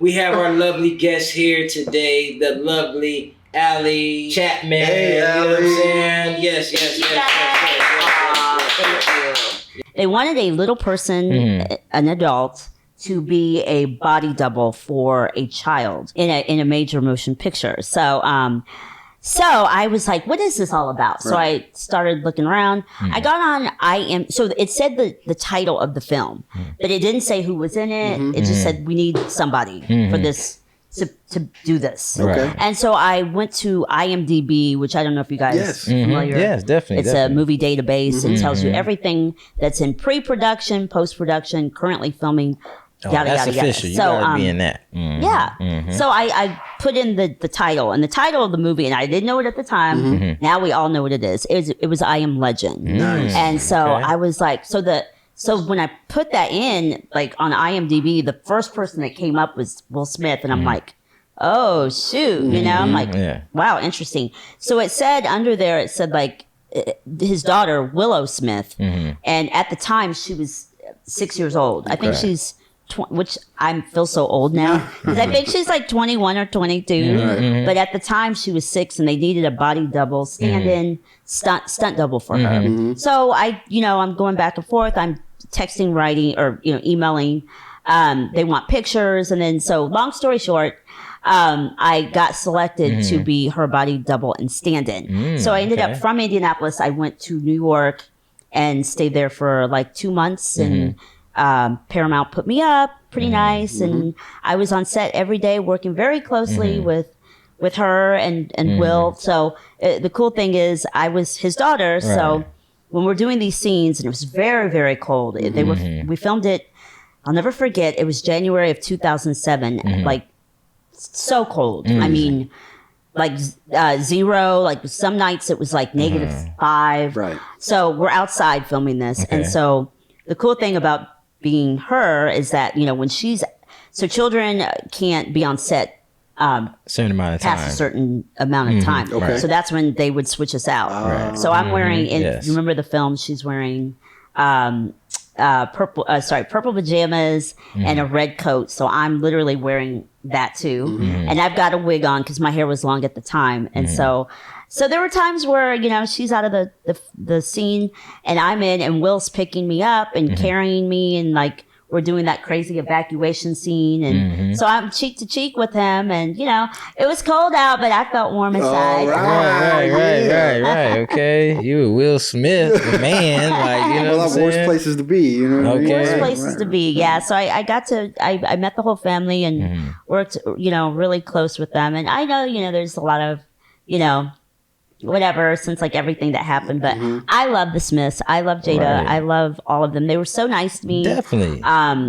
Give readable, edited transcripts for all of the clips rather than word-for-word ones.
We have our lovely guest here today, the lovely Ali Chapman. Hey, Ali. You know what I'm saying? Yes. They wanted a little person, an adult, to be a body double for a child in a major motion picture. So I was like, what is this all about? So I started looking around. I got on so it said the title of the film, but it didn't say who was in it. It just said, we need somebody for this, to do this. Okay. And so I went to IMDb, which I don't know if you guys are familiar. Yes, definitely. It's a movie database and tells you everything that's in pre-production, post-production, currently filming, yada, that's yada, official. yada. You gotta be in that. Yeah. So I put in the title, and the title of the movie, and I didn't know it at the time. Now we all know what it is. It was I Am Legend. Nice. And so I was like, so when I put that in, like on IMDb, the first person that came up was Will Smith, and I'm like, oh shoot, I'm like, wow, interesting. So it said under there, it said like his daughter Willow Smith, and at the time she was 6 years old. I think she's which I feel so old now because I think she's like 21 or 22. But at the time she was 6, and they needed a body double, stand-in stunt double for her. So I'm going back and forth. I'm texting, writing, or emailing. They want pictures, and then so long story short, I got selected to be her body double and stand-in. So I ended up from Indianapolis. I went to New York and stayed there for like 2 months, and Paramount put me up pretty nice, and I was on set every day working very closely with her and Will. So the cool thing is I was his daughter. So when we're doing these scenes, and it was very, very cold, we filmed it, I'll never forget, it was January of 2007, like so cold. I mean, like 0, like some nights it was like -5. Right. So we're outside filming this. And so the cool thing about being her is that, when so children can't be on set certain amount of time. past a certain amount of time. Okay. So that's when they would switch us out. So I'm wearing, if you remember the film, she's wearing purple pajamas and a red coat. So I'm literally wearing that too. And I've got a wig on because my hair was long at the time. And so there were times where, she's out of the scene and I'm in, and Will's picking me up and carrying me, and like we're doing that crazy evacuation scene. And so I'm cheek to cheek with him, and it was cold out, but I felt warm inside. Right. Okay. You were Will Smith, the man. Like, you know what I'm saying? Worst places to be, Worst places to be. Yeah. So I got to, I met the whole family and worked, really close with them. And I know, there's a lot of, whatever, since like everything that happened, but I love the Smiths. I love Jada. I love all of them. They were so nice to me. Definitely.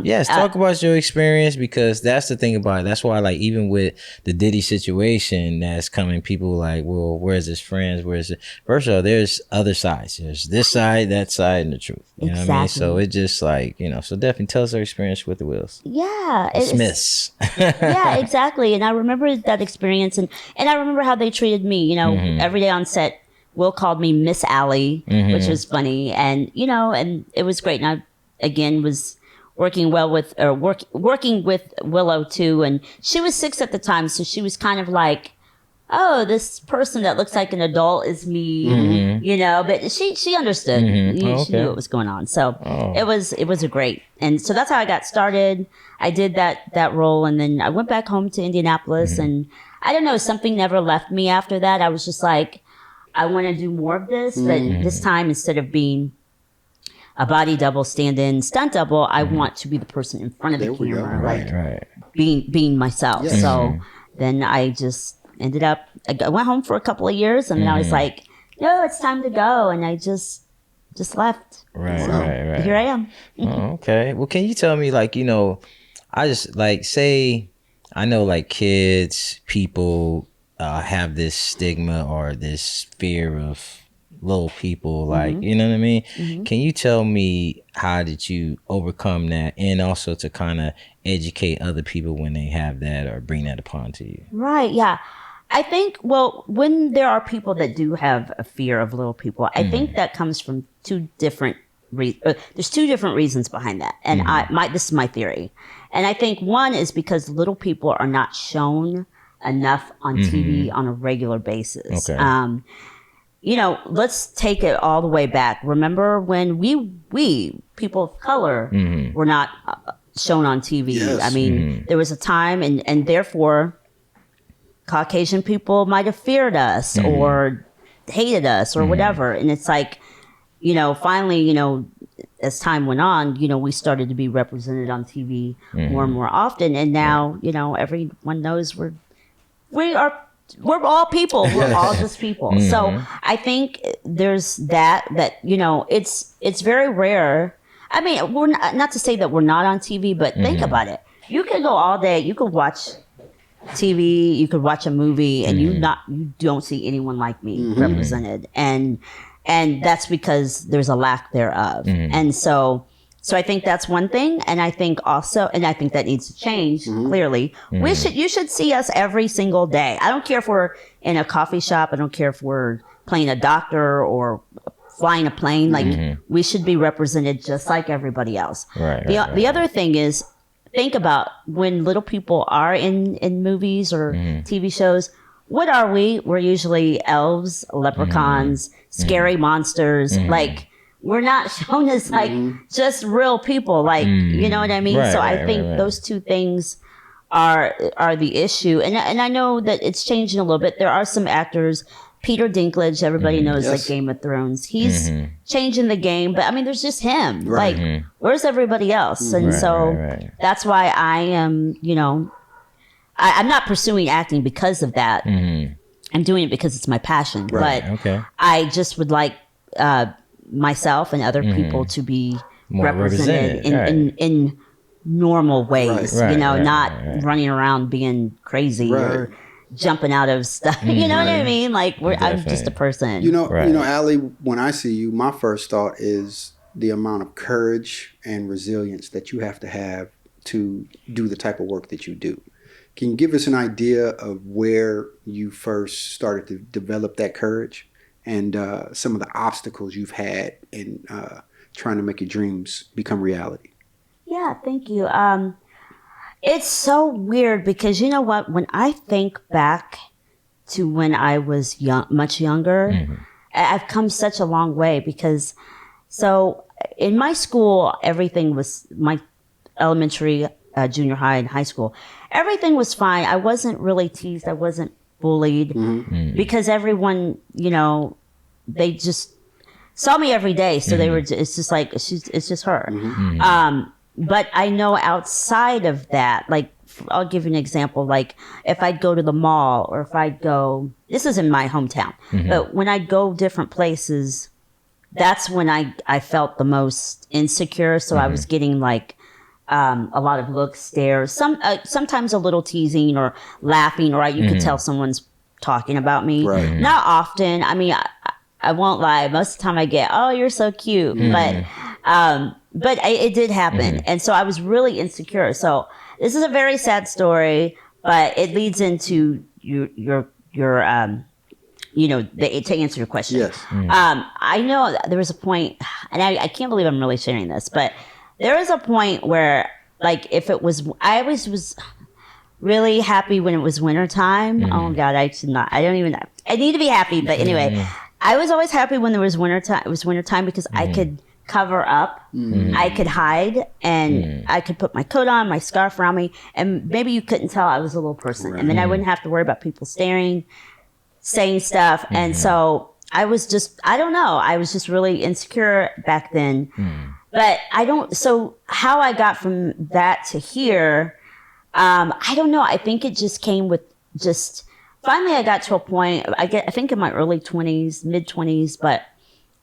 Yes. Talk about your experience, because that's the thing about it. That's why, like, even with the Diddy situation that's coming, people like, well, where's his friends? Where's it? First of all, there's other sides. There's this side, that side, and the truth. You know what I mean? So it just like, so definitely tell us our experience with the Wills. Yeah. The Smiths. Yeah, exactly. And I remember that experience, and I remember how they treated me, every day on set. Will called me Miss Ali, which was funny, and and it was great. And I again was working with Willow too, and she was 6 at the time, so she was kind of like, oh, this person that looks like an adult is me, but she understood. She knew what was going on. So it was a great, and so that's how I got started. I did that role, and then I went back home to Indianapolis, and I don't know, something never left me after that. I was just like, I want to do more of this, but this time, instead of being a body double, stand-in, stunt double, I want to be the person in front of the camera, like being myself. Yes. So then I just ended up, I went home for a couple of years, and then I was like, no, it's time to go, and I just left. Right. Here I am. Okay. Well, can you tell me, like, I just like say, I know like kids, people have this stigma or this fear of little people, like, you know what I mean? Can you tell me, how did you overcome that, and also to kind of educate other people when they have that or bring that upon to you? Right. Yeah. I think, well, when there are people that do have a fear of little people, I think that comes from two different there's two different reasons behind that. And this is my theory. And I think one is because little people are not shown enough on TV on a regular basis. Okay. You know, let's take it all the way back. Remember when we people of color were not shown on TV? Yes. I mean, there was a time, and therefore, Caucasian people might have feared us or hated us or whatever. And it's like, you know, finally, you know, as time went on, you know, we started to be represented on TV more and more often. And now, you know, everyone knows we're all people. We're all just people. So I think there's that, you know, it's very rare. I mean, we're not to say that we're not on TV, but think about it. You could go all day. You could watch TV. You could watch a movie, and you don't see anyone like me represented. And that's because there's a lack thereof. And so I think that's one thing. And I think also, and I think that needs to change clearly. You should see us every single day. I don't care if we're in a coffee shop. I don't care if we're playing a doctor or flying a plane. Like we should be represented just like everybody else. The other thing is, think about when little people are in movies or TV shows. What are we? We're usually elves, leprechauns, scary monsters. Like, we're not shown as like just real people. Like, you know what I mean? So I think those two things are the issue. And I know that it's changing a little bit. There are some actors. Peter Dinklage, everybody knows, like Game of Thrones. He's changing the game, but I mean, there's just him. Like, where's everybody else? And that's why I am, you know, I'm not pursuing acting because of that. I'm doing it because it's my passion. But I just would like myself and other people to be more represented in normal ways. You know, not running around being crazy or jumping out of stuff. You know what I mean? Like, I'm just a person. You know, Ali, when I see you, my first thought is the amount of courage and resilience that you have to do the type of work that you do. Can you give us an idea of where you first started to develop that courage and some of the obstacles you've had in trying to make your dreams become reality? Yeah, thank you. It's so weird because, you know what, when I think back to when I was much younger, I've come such a long way because, so in my school, everything was, my elementary, junior high, and high school, everything was fine. I wasn't really teased. I wasn't bullied because everyone, you know, they just saw me every day. So they were, it's just like, it's just her. But I know outside of that, like, I'll give you an example. Like, if I'd go to the mall or if I'd go, this is in my hometown, but when I'd go different places, that's when I felt the most insecure. So I was getting like, a lot of looks, stares, sometimes a little teasing or laughing, or you could tell someone's talking about me. Not often. I mean, I won't lie. Most of the time I get, oh, you're so cute. But it did happen. And so I was really insecure. So this is a very sad story, but it leads into your you know, to answer your question. Yes. I know there was a point, and I can't believe I'm really sharing this, but there was a point where, like, if it was, I always was really happy when it was wintertime. Oh God, I need to be happy, but anyway, I was always happy when there was wintertime. It was wintertime because I could cover up, I could hide, and I could put my coat on, my scarf around me, and maybe you couldn't tell I was a little person. And then I wouldn't have to worry about people staring, saying stuff. And so I was just, I don't know, I was just really insecure back then. But so how I got from that to here, I don't know. I think it just came with just, finally I got to a point, I think in my early 20s, mid 20s, but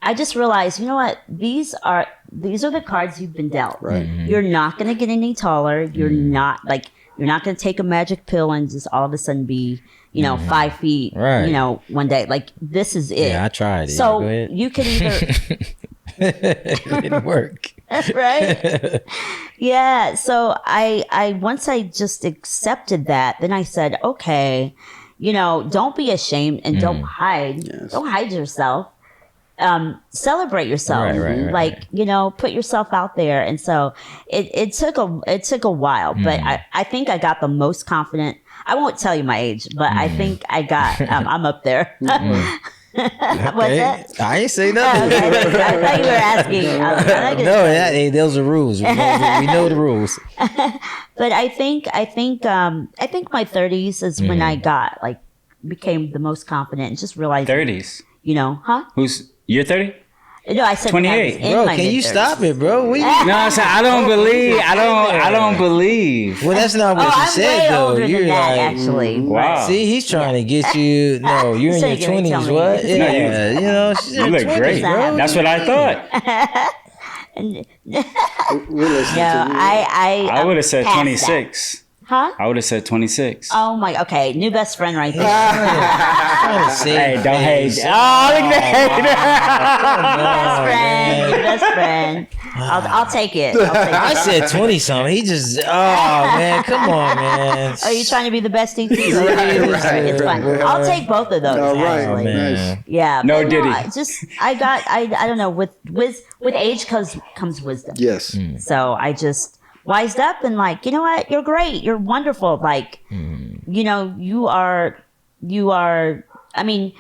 I just realized, you know what, these are the cards you've been dealt. You're not going to get any taller. You're not going to take a magic pill and just all of a sudden be, you know, 5 feet, you know, one day. Like, this is it. Yeah, I tried it. So Go ahead. you could either... It didn't work. Right? Yeah. So I once I just accepted that, then I said, okay, you know, don't be ashamed and don't hide. Don't hide yourself. celebrate yourself. Like, you know, put yourself out there. And so it took a while, but I think I got the most confident. I won't tell you my age, but I think I got, I'm up there. What's that? I ain't say nothing. Okay. I thought you were asking. No, those are rules. We know the rules. But I think my 30s is when I got became the most confident and just realized 30s. You know, huh? You're 30? No, I said 28. Bro, can you stop it, bro? No, I said I don't believe. Well, that's not what you I'm said, way though. older You're than that, like, actually. Wow. See, he's trying to get you. No, you're in So your you're gonna tell 20s. me. What? No, Yeah, you know, she's in You her look 20s, great. bro. That's what I thought. We're listening No, to you. I would have said past 26. Huh? I would have said 26. Oh my. Okay, new best friend right there. Trying to save Hey, don't hate. face. Oh, look at that. Best friend. I'll take it. I said 20 something. He just, man, come on, man. Are you trying to be the bestie? Right. It's fine. I'll take both of those. All right, actually. nice. Yeah. No but Diddy. I don't know. With age comes wisdom. Yes. So I just wised up and you know what? You're great. You're wonderful. You know, you are, I mean,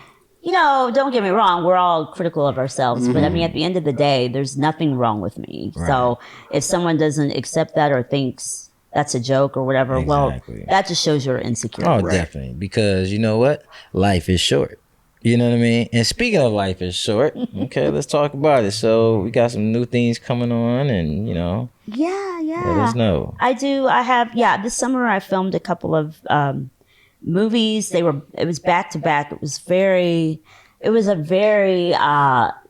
you know, don't get me wrong. We're all critical of ourselves, but I mean, at the end of the day, there's nothing wrong with me. Right. So if someone doesn't accept that or thinks that's a joke or whatever, well, that just shows you're insecure. Oh, definitely. Because you know what? Life is short. You know what I mean? And speaking of life is short, okay, let's talk about it. So we got some new things coming on and, you know. Yeah. Let us know. I do. I have, this summer I filmed a couple of movies. It was back to back. It was a very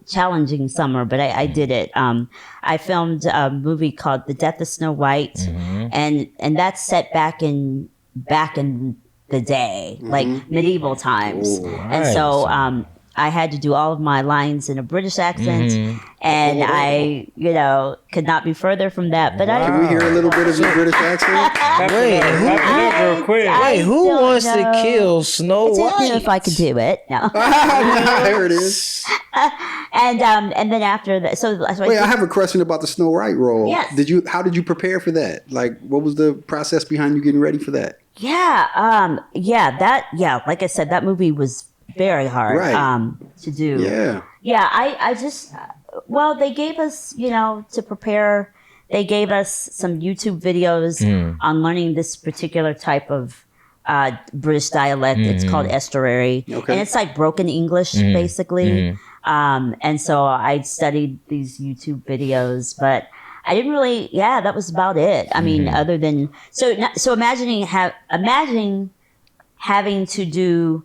challenging summer, but I did it. I filmed a movie called The Death of Snow White, and that's set back in the day, like medieval times. Ooh, and so I had to do all of my lines in a British accent, and I, you know, could not be further from that. But Can we hear a little bit of your British accent? Wait, real quick. who wants to kill Snow White? If I could do it, no. There it is. And then after that, so Wait, I have a question about the Snow White role. Yes. How did you prepare for that? Like, what was the process behind you getting ready for that? Like I said, that movie was very hard to do. I just they gave us, you know, to prepare, they gave us some YouTube videos on learning this particular type of British dialect. It's called estuary, and it's like broken English basically. And so I studied these YouTube videos, but I didn't really, that was about it. I mean, other than, so imagining having to do,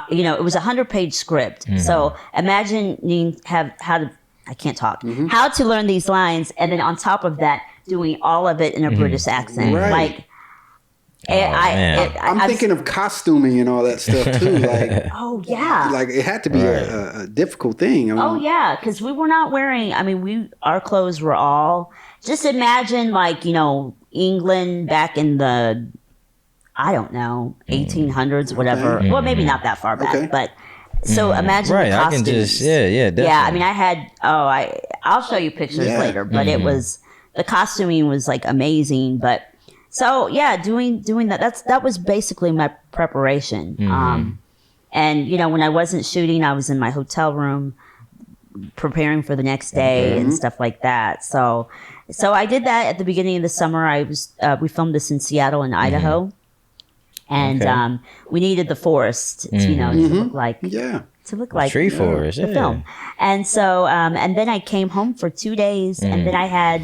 you know, it was a 100-page script. So imagining how to learn these lines. And then on top of that, doing all of it in a British accent. Right. Like, I'm thinking of costuming and all that stuff too. Like, like it had to be a difficult thing. I mean, because we were not wearing. I mean, our clothes were all. Just imagine, like, you know, England back in the, I don't know, 1800s, whatever. Well, maybe not that far back, but. So imagine the costumes. I can just, definitely. Yeah, I mean, I had. I'll show you pictures later, but it was, the costuming was like amazing, but. So doing that, that was basically my preparation. And you know, when I wasn't shooting, I was in my hotel room preparing for the next day and stuff like that. So I did that at the beginning of the summer. We filmed this in Seattle and Idaho, and we needed the forest, you know, to look like tree forest, the film. And so and then I came home for 2 days, and then I had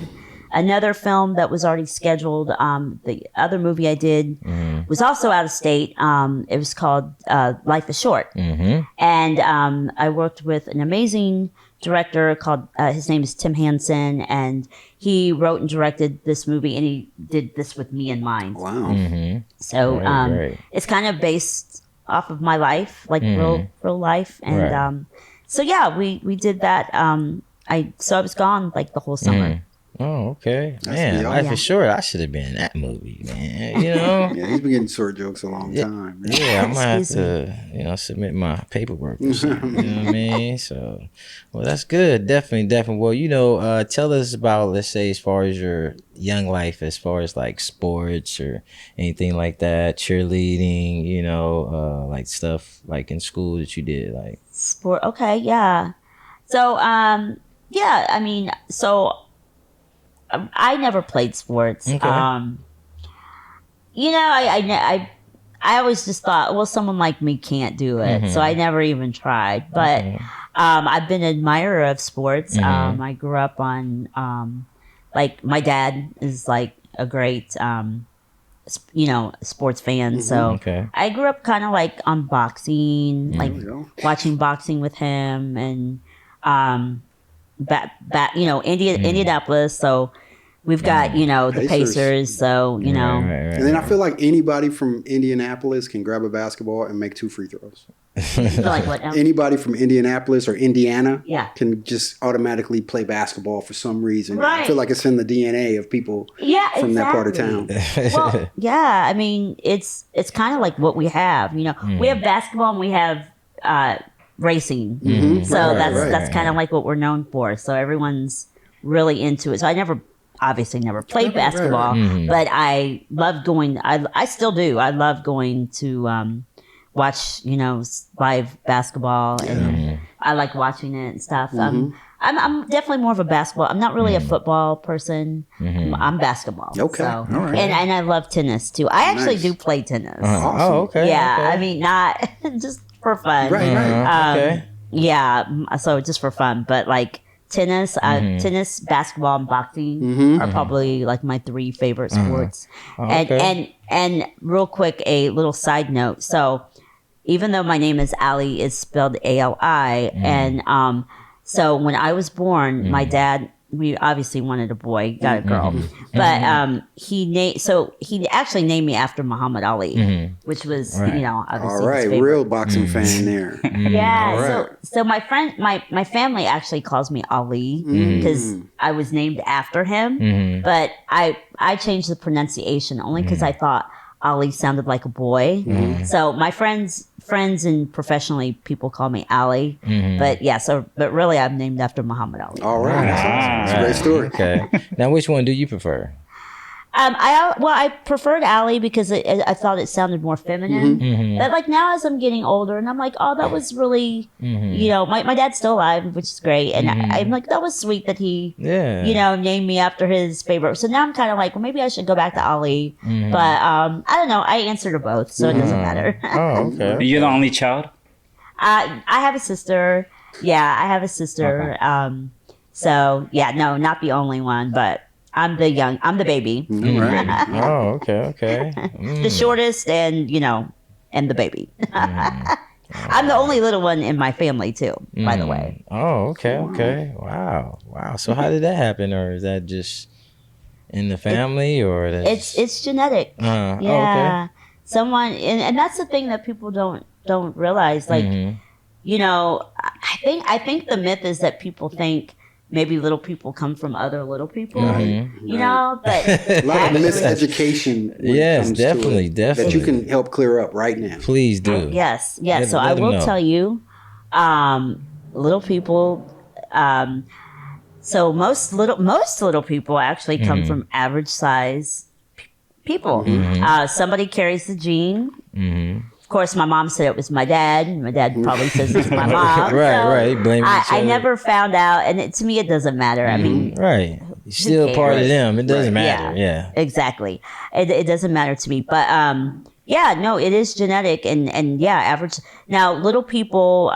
another film that was already scheduled. The other movie I did was also out of state. It was called Life is Short. And I worked with an amazing director called, his name is Tim Hansen, and he wrote and directed this movie, and he did this with me in mind. Wow. So it's kind of based off of my life, like real life. And so we did that. I was gone like the whole summer. Oh, okay. That's Man, beyond. Life Yeah. is Short. I should have been in that movie, man. You know? Yeah, he's been getting short jokes a long time. Man. Yeah, I might have Excuse to, submit my paperwork or something. You know what I mean? So, well, that's good. Definitely. Well, tell us about, let's say, as far as your young life, as far as like sports or anything like that, cheerleading, like stuff like in school that you did, like. Sport. Okay, yeah. So, yeah. I mean, so I never played sports. Okay. I always just thought, well, someone like me can't do it, so I never even tried. But I've been an admirer of sports. I grew up on, like, my dad is like a great, sports fan. So Okay. I grew up kind of like on boxing, like There we go. watching boxing with him, and Indianapolis. So we've got the Pacers. Pacers. So Right. And then I feel like anybody from Indianapolis can grab a basketball and make 2 free throws. like what now? Anybody from Indianapolis or Indiana Yeah. can just automatically play basketball for some reason. I Right. feel like it's in the DNA of people Yeah, from that part of exactly. town. Well, yeah. I mean, it's kind of like what we have. We have basketball and we have racing. So that's kind of like what we're known for. So everyone's really into it. So I obviously never played basketball, but I love going. I still do. I love going to watch live basketball, and I like watching it and stuff. I'm definitely more of a basketball. I'm not really a football person. I'm basketball. Okay. So, All right. and I love tennis too. I actually Nice. do play tennis. Awesome. Oh, okay. Yeah, okay. I mean, not just for fun. Right, right. Okay. Yeah, so just for fun, but like tennis, basketball, and boxing are probably like my 3 favorite sports. And real quick, a little side note. So even though my name is Ali, it's spelled Ali, and so when I was born, my dad, we obviously wanted a boy, got a girl, but he actually named me after Muhammad Ali, which was obviously All his right, favorite. real boxing fan there. Yeah. All right. So my friend, my family actually calls me Ali because I was named after him, but I changed the pronunciation only because I thought Ali sounded like a boy. So my friends and professionally people call me Ali, but really I'm named after Muhammad Ali. All right. That's awesome. That's a great story. Okay. Now, which one do you prefer? I preferred Ali because I thought it sounded more feminine. But like now as I'm getting older and I'm like, oh, that was really, my dad's still alive, which is great. And I'm like, that was sweet that he, named me after his favorite. So now I'm kind of like, well, maybe I should go back to Ali. But I don't know. I answer to both, so it doesn't matter. Oh, okay. You're the only child? I have a sister. Yeah, I have a sister. Okay. So yeah, no, not the only one, but I'm the baby. All right. Oh, okay. The shortest and the baby. I'm the only little one in my family too, by the way. Oh, okay. Wow. So how did that happen, or is that just in the family, or It's genetic. Oh, Yeah. Someone and that's the thing that people don't realize. Like, I think the myth is that people think maybe little people come from other little people. But A lot of miseducation. when it Yes, comes to definitely, it, definitely. That you can help clear up right now. Please do. Yes. Let- So let I them will know. tell you, little people. So most little people actually come from average size people. Somebody carries the gene. Of course, my mom said it was my dad. My dad probably says it's my mom. Right. Blame each I other. never found out, and to me, it doesn't matter. I mean, Right. You're still part of cares? them. It doesn't matter. Yeah. Exactly. It doesn't matter to me. But no, it is genetic, and average. Now, little people,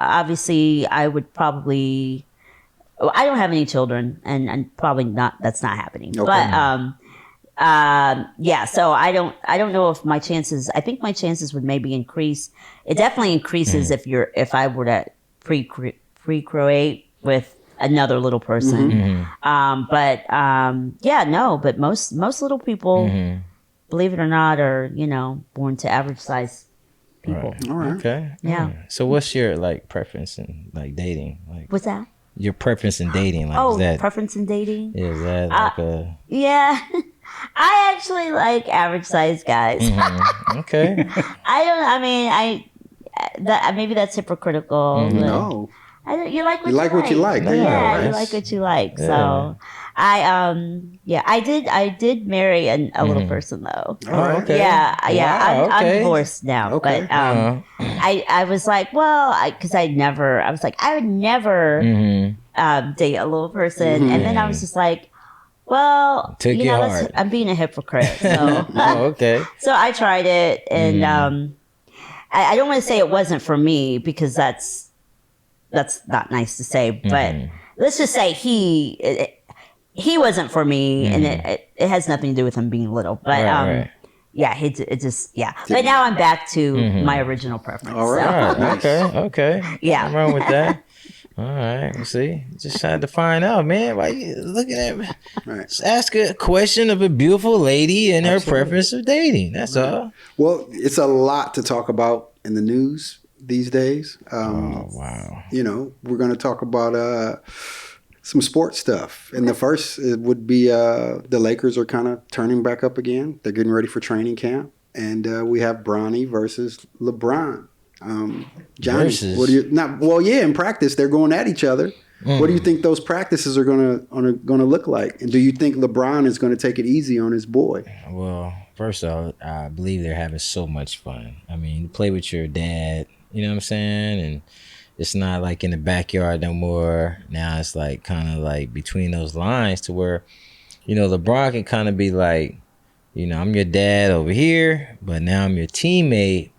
obviously, I would probably. I don't have any children, and probably not. That's not happening. Okay. But so I don't know if my chances. I think my chances would maybe increase. It definitely increases if I were to procreate with another little person. But most little people, believe it or not, are born to average size people. Right. All right. Okay. Yeah. So what's your preference in dating? What's that? your preference in dating? Like, Oh, is that preference in dating? is that like a Yeah. I actually like average sized guys. okay? Maybe that's hypocritical. But No. you like what You like what you like. There you go. Yeah, you That's- like what you like. yeah. So I did marry a little person though. All right. okay. Yeah. Wow, I'm okay. divorced now. Okay. But Uh-huh. I was like, well, because I would never date a little person, and then I was just like, well, Took your heart. I'm being a hypocrite. So Oh, okay. so I tried it, and I don't want to say it wasn't for me because that's not nice to say, but let's just say he wasn't for me, and it has nothing to do with him being little, but Right. yeah, it just But now I'm back to my original preference. All right. So. All right. Okay. Yeah. Nothing wrong with that. All right. We'll see. Just had to find out, man. Why you looking at me? Right. Just ask a question of a beautiful lady and her preference of dating. That's all. Well, it's a lot to talk about in the news these days. Oh, wow. You know, we're going to talk about some sports stuff. And the first it would be the Lakers are kind of turning back up again. They're getting ready for training camp. And we have Bronny versus LeBron. Johnny, Versus? what do you not? Well, yeah, in practice they're going at each other. What do you think those practices are gonna look like? And do you think LeBron is gonna take it easy on his boy? Well, first off, I believe they're having so much fun. I mean, you play with your dad, you know what I'm saying? And it's not like in the backyard no more. Now it's like kind of like between those lines to where, you know, LeBron can kind of be like, you know, I'm your dad over here, but now I'm your teammate.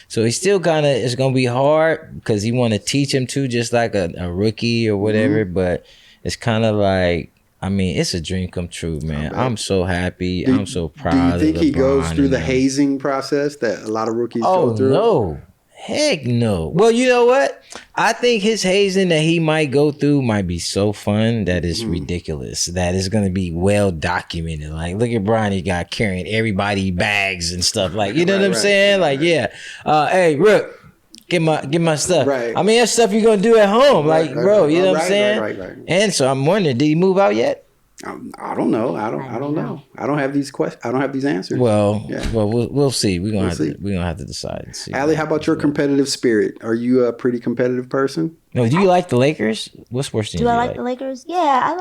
So he still kind of, it's going to be hard because he want to teach him too, just like a rookie or whatever. But it's kind of like, I mean, it's a dream come true, man. I'm so happy. I'm so proud. Do you think of he goes LeBron through the and them. hazing process that a lot of rookies Oh, go through? no. Heck no. Well, you know what? I think his hazing that he might go through might be so fun that it's ridiculous. That it's going to be well documented. Like, look at Brian, he got carrying everybody bags and stuff. Like, you know what I'm saying? Like, yeah. Hey, Rook, get my stuff. Right. I mean, that's stuff you're going to do at home. Like, bro, you know what I'm saying? Right. And so I'm wondering, did he move out yet? I don't know. I don't know. I don't have these questions. I don't have these answers. Well, Yeah. we'll see. We're gonna We'll have to decide and see. Ali, how about your competitive spirit? Are you a pretty competitive person? No, do you like the Lakers? What sports team Do do I you like the Lakers? Yeah,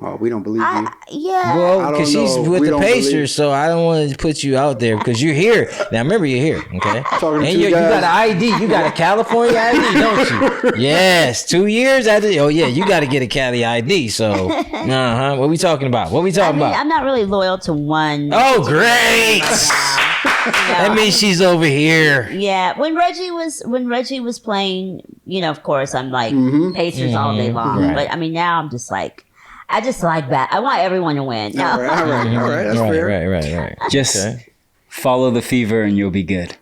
Oh, we don't believe you. yeah. Well, I because don't she's know. with We the don't Pacers, believe- so I don't want to put you out there because you're here. Now, remember, you're here, okay? Talking to And two you got guys. an ID. You got a California ID, don't you? Yes. 2 years after. Oh, yeah, you got to get a Cali ID. So, what we talking about? I'm not really loyal to one. Oh, great. That means she's over here. Yeah, when Reggie was playing, you know, of course, I'm like Pacers all day long. Right. But I mean, now I'm just like, I just like that. I want everyone to win. No. All right. That's fair. Right. Just follow the fever and you'll be good.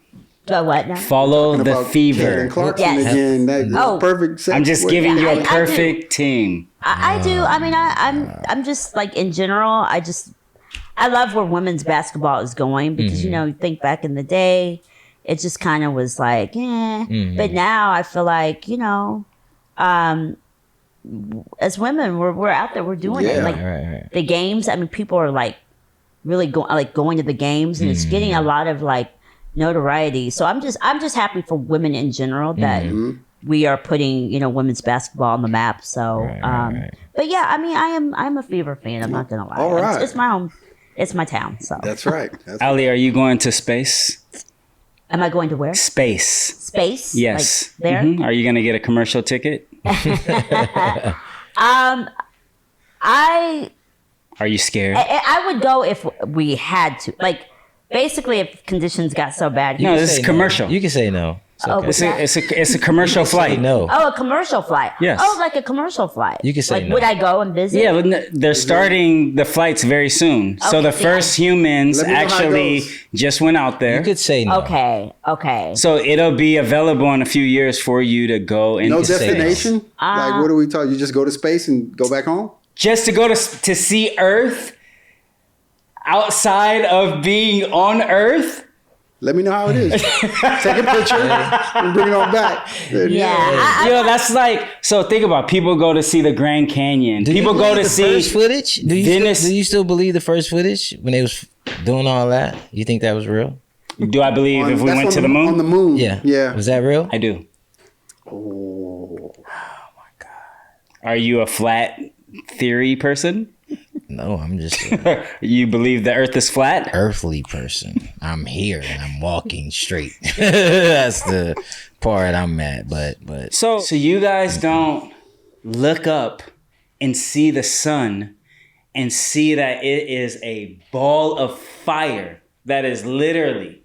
So what now? Follow the About fever. Jalen Clarkson Yes. again. That Oh. perfect. Segue. I'm just giving you I a do. perfect team. I do. I mean, I'm just like in general. I love where women's basketball is going because you know, you think back in the day, it just kind of was like, But now I feel like, you know, as women, we're out there, we're doing it. Yeah. Like Right. the games. I mean, people are like really going to the games, and it's getting a lot of like notoriety. So I'm just happy for women in general that we are putting, you know, women's basketball on the map. So, Right. but yeah, I mean, I'm a Fever fan. I'm not gonna lie. All right. It's my home. It's my town. So, That's right. Ali, are you going to space? am I going to where? Space. Space? Yes. Like there? Mhm. Are you going to get a commercial ticket? Are you scared? I would go if we had to. Like, basically, if conditions got so bad. No, you this is Say no. commercial. You can say no. It's Oh, okay. It's a commercial flight. No. Oh, a commercial flight. Yes. Oh, like a commercial flight. You can say like, no. would I go and visit? Yeah, but they're starting the flights very soon. So Okay, the first humans Let me know how it actually goes. just went out there. You could say no. Okay. So it'll be available in a few years for you to go and No to say- destination. Like, what are we talking? You just go to space and go back home? just to go to see Earth outside of being on Earth. Let me know how it is. Take a picture and bring it on back. Yeah. That's like, so think about, people go to see the Grand Canyon. People go to see first footage. Do you still believe the first footage when they was doing all that? You think that was real? Do I believe if we went to the moon? On the moon. Yeah. Yeah. Was that real? I do. Oh. Are you a flat theory person? No, I'm just You believe the earth is flat? earthly person. I'm here and I'm walking straight. That's the part I'm at. But So you guys don't look up and see the sun and see that it is a ball of fire that is literally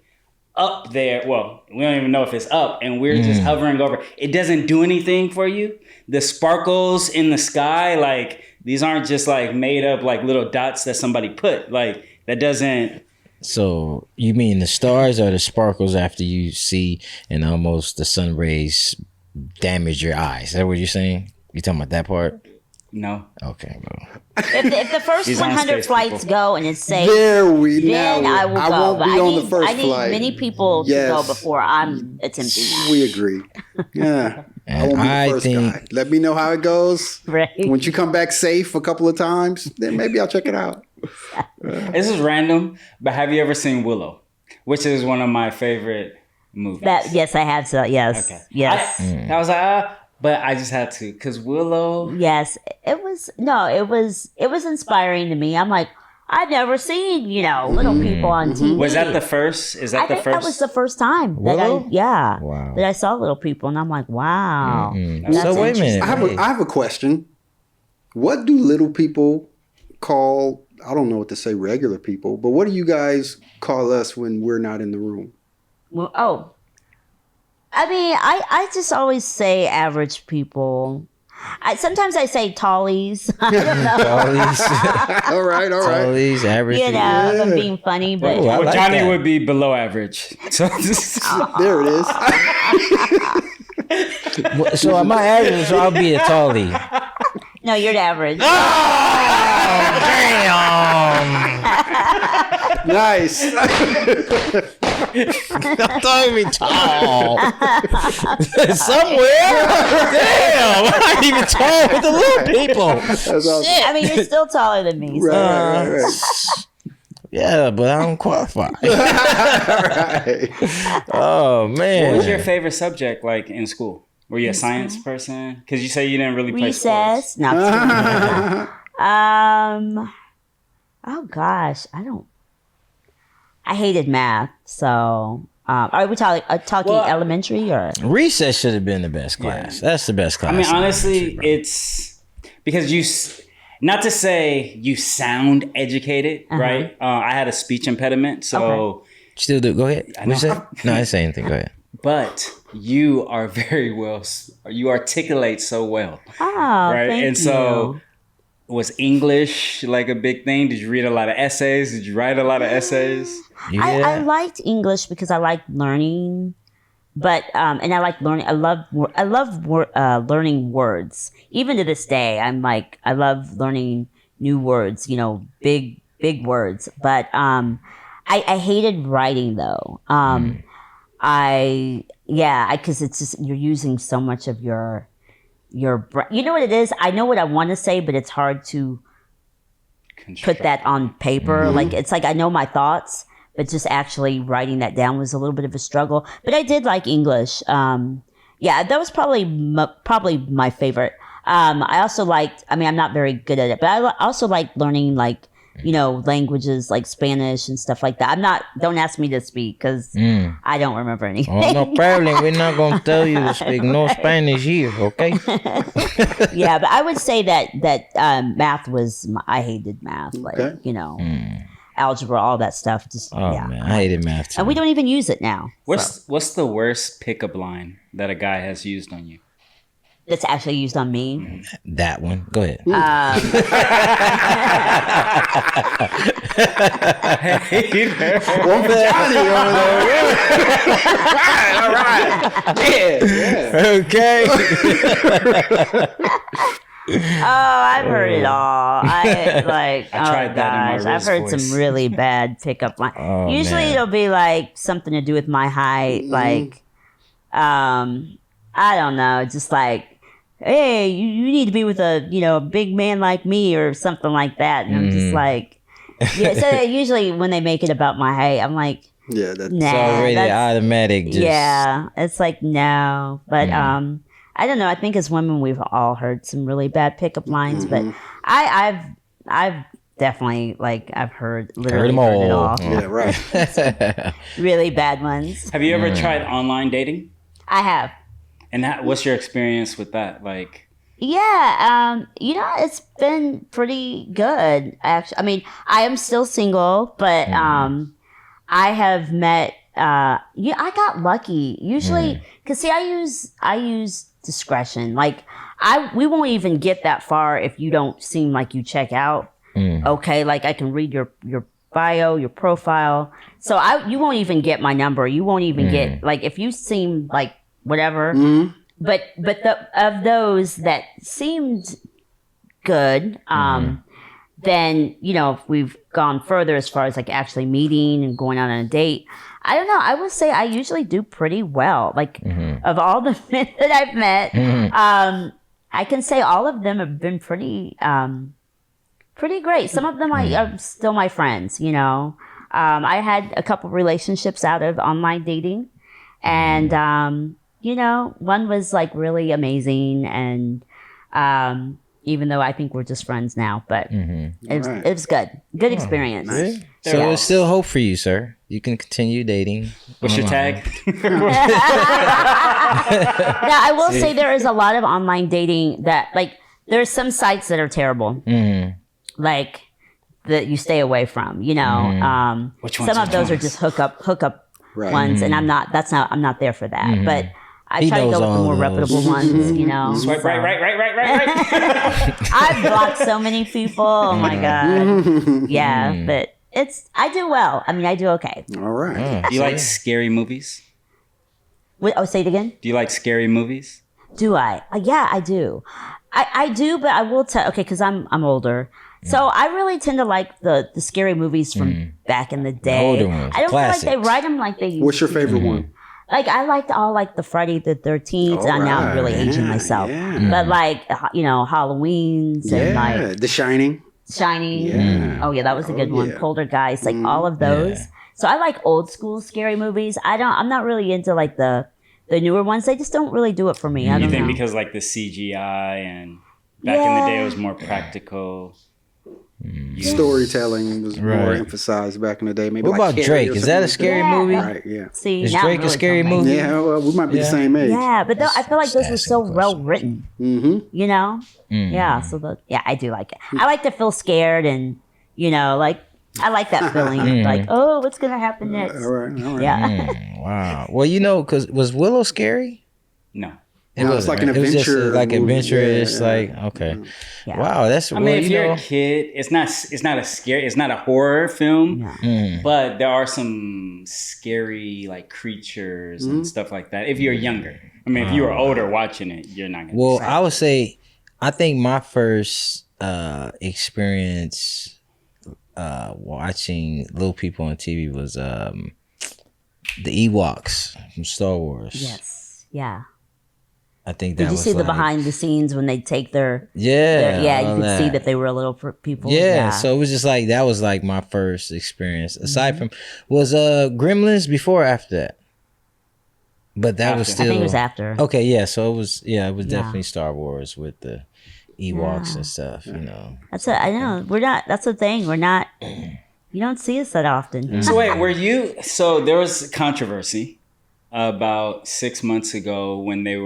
up there. Well, we don't even know if it's up, and we're just hovering over. It doesn't do anything for you. The sparkles in the sky, like, these aren't just like made up like little dots that somebody put. Like, that doesn't. So you mean the stars are the sparkles after you see and almost the sun rays damage your eyes? Is that what you're saying? You talking about that part? No. Okay, bro. If the first These aren't 100 space flights people. go and it's safe, Then I will go. won't But be on the first I need flight. many people to Yes. go before I'm attempting that. We agree. Yeah. I won't be I the first think- guy. Let me know how it goes. Right. Once you come back safe a couple of times, then maybe I'll check it out. This is random, but have you ever seen Willow? Which is one of my favorite movies. Yes, I have. So yes, Okay. yes, I was like, but I just had to, because Willow. yes. It was inspiring to me. I'm like, I've never seen little people on TV. Was that the first? Is that I the think first? that was the first time Willow? that I saw little people, and I'm like, wow. That's So wait a minute. I have a question. What do little people call, I don't know what to say, regular people, but what do you guys call us when we're not in the room? Well, I mean, I just always say average people. Sometimes I say tallies. I don't know. Tallies, All right. tallies, average. If I'm being funny, but Oh, I Well, like Johnny that. would be below average. So There it is. So am I average? So I'll be a tallie. no, you're the average. Nice. Don't be tall. Somewhere. Damn, I'm not even tall with the little people. That's awesome. I mean, you're still taller than me. So. Right. Yeah, but I don't qualify. Right. Oh man. what was your favorite subject like in school? Were you a science person? Because you say you didn't really play sports. Recess. No. I'm just kidding. Oh gosh, I hated math. So, are we talking Well, elementary or? Recess should have been the best class. That's the best class. I mean, in honestly, elementary, bro. it's because not to say you sound educated, right? I had a speech impediment, so Still do. Go ahead. I What you know. say? No, I didn't say anything. Go ahead. but you are very well. You articulate so well, Oh, right? thank And so, was English like a big thing? Did you read a lot of essays? Did you write a lot of essays? Yeah. I liked English because I liked learning, but and I like learning. I love learning words. Even to this day, I love learning new words. Big words. But I hated writing though. Because it's just you're using so much of your you know what it is. I know what I want to say, but it's hard to put that on paper. Like it's like I know my thoughts, but just actually writing that down was a little bit of a struggle. But I did like English. That was probably my favorite. I also liked. I mean, I'm not very good at it, but I also like learning languages like Spanish and stuff like that. Don't ask me to speak because I don't remember anything. Oh, no problem. We're not going to tell you to speak no Spanish here, okay? Yeah, but I would say that math was, I hated math. Like, Okay. algebra, all that stuff. Just, Oh, yeah. man. I hated math, too. And we don't even use it now. What's the worst pickup line that a guy has used on you? That's actually used on me. That one. Go ahead. One for Johnny over there. All right. Yeah. Okay. I've heard it all. I tried that in my I've heard voice. some really bad pickup lines. Oh, Usually man. it'll be like something to do with my height, like I don't know, just like, hey, you need to be with a big man like me or something like that, and I'm just like, yeah. So usually when they make it about my height, I'm like, Yeah, that's nah, It's already that's- automatic. Just, yeah, it's like no, but I don't know. I think as women, we've all heard some really bad pickup lines, but I've definitely I've heard literally them heard it all. all. yeah, right. Really bad ones. Have you ever tried online dating? I have. And what's your experience with that? Like, Yeah, it's been pretty good. Actually, I mean, I am still single, but I have met. I got lucky. Usually, because see, I use discretion. Like, we won't even get that far if you don't seem like you check out. Okay, like I can read your bio, your profile. So you won't even get my number. You won't even get like if you seem like whatever. But of those that seemed good, then if we've gone further as far as like actually meeting and going out on a date, I don't know. I would say I usually do pretty well. Like of all the men that I've met, I can say all of them have been pretty great. Some of them are still my friends. I had a couple relationships out of online dating, and one was like really amazing, and even though I think we're just friends now, but it was good experience. Nice. So there's still hope for you, sir. You can continue dating. what's your tag? Now, I will say there is a lot of online dating that, like, there's some sites that are terrible, like that you stay away from. Which ones? Some of Which those are ones? just hookup Right. ones, and I'm not there for that. But I He try to knows go with the all more those. reputable ones. Swipe So- right. I've blocked so many people. Oh my god. Yeah, but I do well. I mean, I do okay. All right. Do you like scary movies? Wait, say it again. Do you like scary movies? Do I? Yeah, I do. I do, but I will tell. Okay, because I'm older, so I really tend to like the scary movies from back in the day. older ones, I don't feel like classics. they write them like they used What's your to. favorite one? Like I liked all like the Friday the 13th. And now I'm really Alright, aging yeah, myself, yeah. but like Halloween's and like Yeah, The Shining. Shining. Yeah. Oh yeah, that was a good one. yeah. Poltergeist, like all of those. Yeah. So I like old school scary movies. I'm not really into like the newer ones. They just don't really do it for me. I You don't think know. because like the CGI and back in the day it was more practical. Storytelling was more Right. emphasized back in the day. Maybe What like about Carrie Drake? or Is that a something scary Yeah. movie? like that. Right, yeah. See, Is now I'm Drake a really scary filming. movie? Yeah, well, we might be Yeah. the same age. Yeah, but I feel like those were Just so asking a well question. written. Mm-hmm. Yeah. So I do like it. I like to feel scared, and like I like that feeling. Like, oh, what's gonna happen next? All right, all right. Yeah. Wow. Well, because was Willow scary? No. No, it's wasn't, like an right? It was just, adventure like movie. adventurous. Yeah, Like yeah. okay. Yeah. Wow, that's. I mean, if you're a kid, it's not a horror film, but there are some scary like creatures and stuff like that. If you're younger, I mean, if you were older watching it, you're not gonna. Well, I would say, I think my first experience watching little people on TV was the Ewoks from Star Wars. Yes. Yeah. I think that Did you was see the like- behind the scenes when they take their? Yeah, Yeah, all you could see that they were little people. Yeah, so it was just like that was like my first experience. Aside from was Gremlins before or after that? But that was After. still I think it was after. Okay, yeah, so it was Yeah. definitely Star Wars with the Ewoks and stuff, That's it. I know we're not. That's the thing. We're not. You don't see us that often. So wait, were you? So there was controversy about 6 months ago when there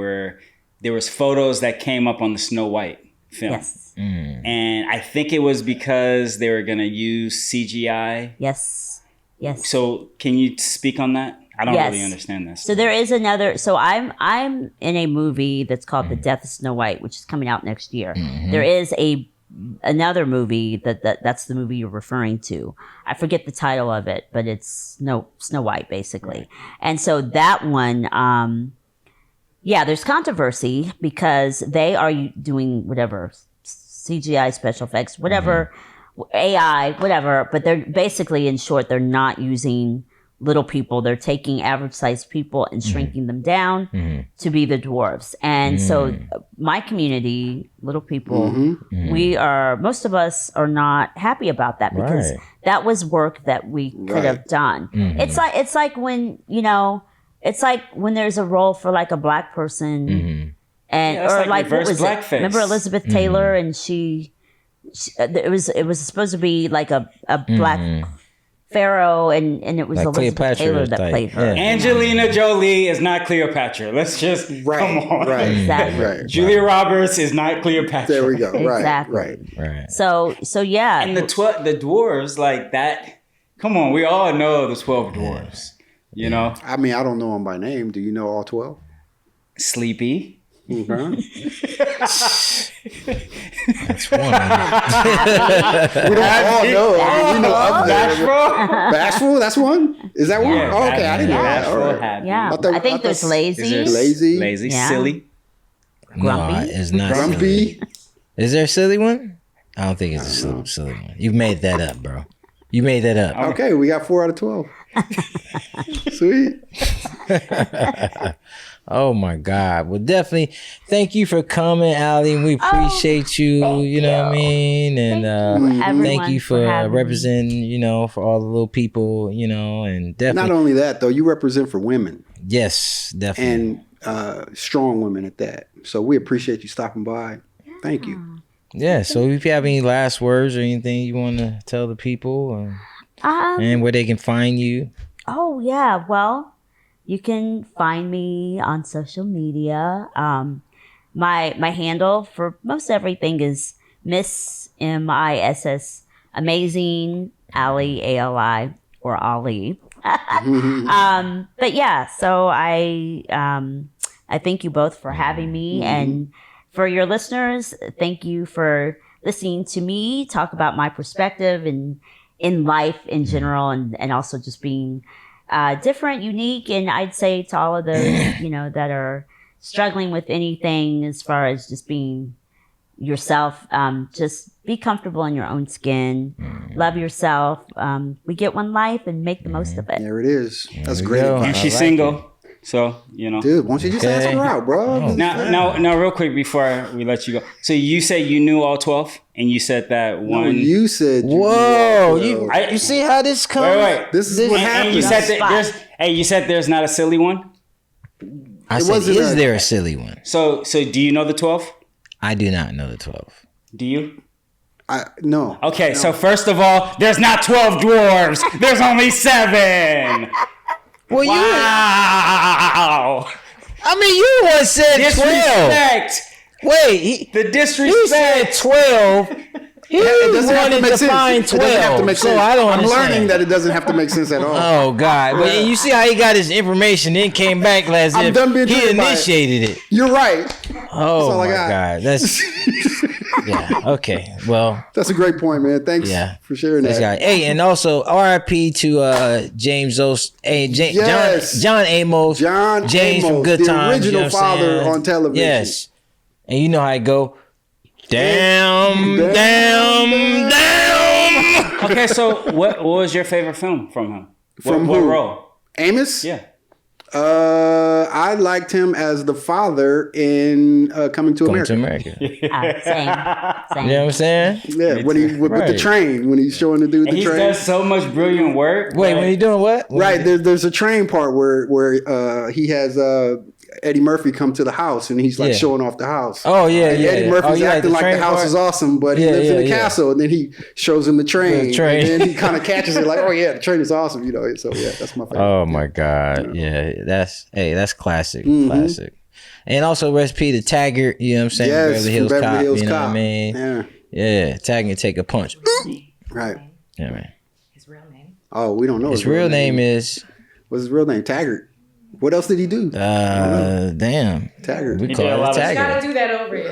was photos that came up on the Snow White film. Yes. And I think it was because they were gonna use CGI. Yes. Yes. So can you speak on that? I don't Yes. really understand this. So there is another. So I'm in a movie that's called The Death of Snow White, which is coming out next year. There is another movie that's the movie you're referring to. I forget the title of it, but it's Snow White basically. And so that one, yeah, there's controversy because they are doing whatever CGI, special effects, whatever, AI, whatever. But they're basically, in short, they're not using little people. They're taking average sized people and shrinking them down to be the dwarves. And so my community, little people, most of us are not happy about that because that was work that we could have done. It's like when, it's like when there's a role for like a black person and, or like what was it? Remember Elizabeth Taylor and it was supposed to be like a black Pharaoh, and it was like Elizabeth Taylor that played her. Yeah. Angelina Jolie is not Cleopatra. Let's just come on. Exactly. Right. Julia Roberts is not Cleopatra. There we go. Exactly. Right. So yeah. And the dwarves like that. Come on, we all know the 12 dwarves. You know. I mean, I don't know them by name. Do you know all 12? Sleepy. Okay. That's one. We don't all know. I mean, we know of Bashful. Bashful. That's one. Is that one? Yeah, oh, okay. I didn't know that. All Bashful, right. happy. Yeah. I think there's lazy. Lazy. Yeah. Silly. Grumpy. No, it's not. Grumpy. Silly. Is there a silly one? I don't think it's a silly one. You made that up, bro. You made that up. Okay, we got 4 out of 12. Sweet. Oh my God. Well, definitely thank you for coming, Ali. We appreciate you, you know what I mean? And thank you for representing, for all the little people, and definitely. Not only that, though, you represent for women. Yes, definitely. And strong women at that. So we appreciate you stopping by. Thank you. Yeah, so if you have any last words or anything you want to tell the people and where they can find you. Oh, yeah. Well, you can find me on social media. My handle for most everything is Miss MISS Amazing Ali ALI or Ali. But yeah, so I thank you both for having me, and for your listeners, thank you for listening to me talk about my perspective and in life in general, and also just being different, unique, and I'd say to all of those, that are struggling with anything as far as just being yourself, just be comfortable in your own skin, love yourself. We get one life and make the most of it. There it is. That's great. And she's single. So, Dude, why don't you just ask her out, bro? Now, real quick before we let you go. So you said you knew all 12, and you said that one. No, you said. Whoa! You see how this comes? Wait. This is what happens. You said there's not a silly one. I said, is there a silly one? So do you know the 12? I do not know the 12. Do you? No. Okay, so first of all, there's not 12 dwarves. There's only 7. Well, wow. I mean, you once said 12. Disrespect. Wait, The disrespect. he said 12. He wanted to find 12. It doesn't have to make sense. So I don't I'm understand. learning that it doesn't have to make sense at all. Oh God! But you see how he got his information, then came back as I'm if done being he triggered by initiated it. You're right. Oh all I my got. God! That's yeah. Okay. Well, That's a great point, man. Thanks for sharing this that. guy. Hey, and also RIP to James Yes. John Amos, John James Amos, from Good the Times, original you know what I'm father saying? on television. Yes, and you know how it go. Damn. Okay, so what was your favorite film from him? From what who? role? Amos? Yeah. I liked him as the father in Coming to America. Same. Same. You know what I'm saying? Yeah, when he with the Right. train, when he's showing the dude the He train. does so much brilliant work. Wait, when you doing what? Right, there's a train part where he has Eddie Murphy come to the house and he's like Yeah. showing off the house. Oh yeah, And yeah. Eddie Murphy's acting like the train house part? is awesome, but he lives in the castle, and then he shows him the train. The train. And then he kind of catches it like, oh yeah, the train is awesome, So yeah, that's my favorite. Oh my God. Yeah, that's classic. Mm-hmm. Classic. And also recipe to Taggart, you know what I'm saying? Yes, Beverly Hills from Beverly Cop, Hills you know what I Cop. mean? Yeah, Taggart take a punch. right. Yeah, man. His real name. Oh, we don't know His real name is What's his real name? Taggart. What else did he do? damn. Taggart. We He call did a it lot of You gotta Taggart. do that over here.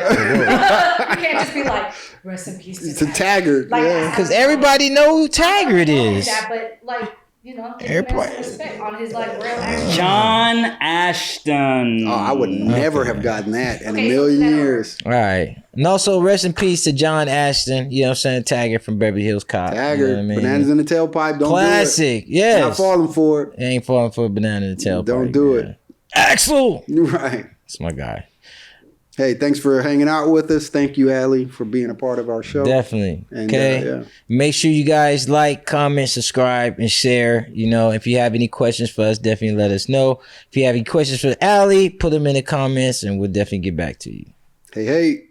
You can't just be like, rest in peace It's a Taggart. Like, Yeah. Because everybody know who Taggart I know is. that, but like, you know, give him some respect on his like real acting. John Ashton. Oh, I would never have gotten that in a million years. All right. And also, rest in peace to John Ashton. You know what I'm saying? Tagger from Beverly Hills Cop. Tagger, You know what I mean? bananas in the tailpipe. Don't Classic. do it. Yes. Not falling for it. Ain't falling for a banana in the tailpipe. Don't do it. Axel. Right. That's my guy. Hey, thanks for hanging out with us. Thank you, Ali, for being a part of our show. Definitely. And, Okay. yeah. Make sure you guys like, comment, subscribe, and share. You know, if you have any questions for us, definitely let us know. If you have any questions for Ali, put them in the comments, and we'll definitely get back to you. Hey, hey.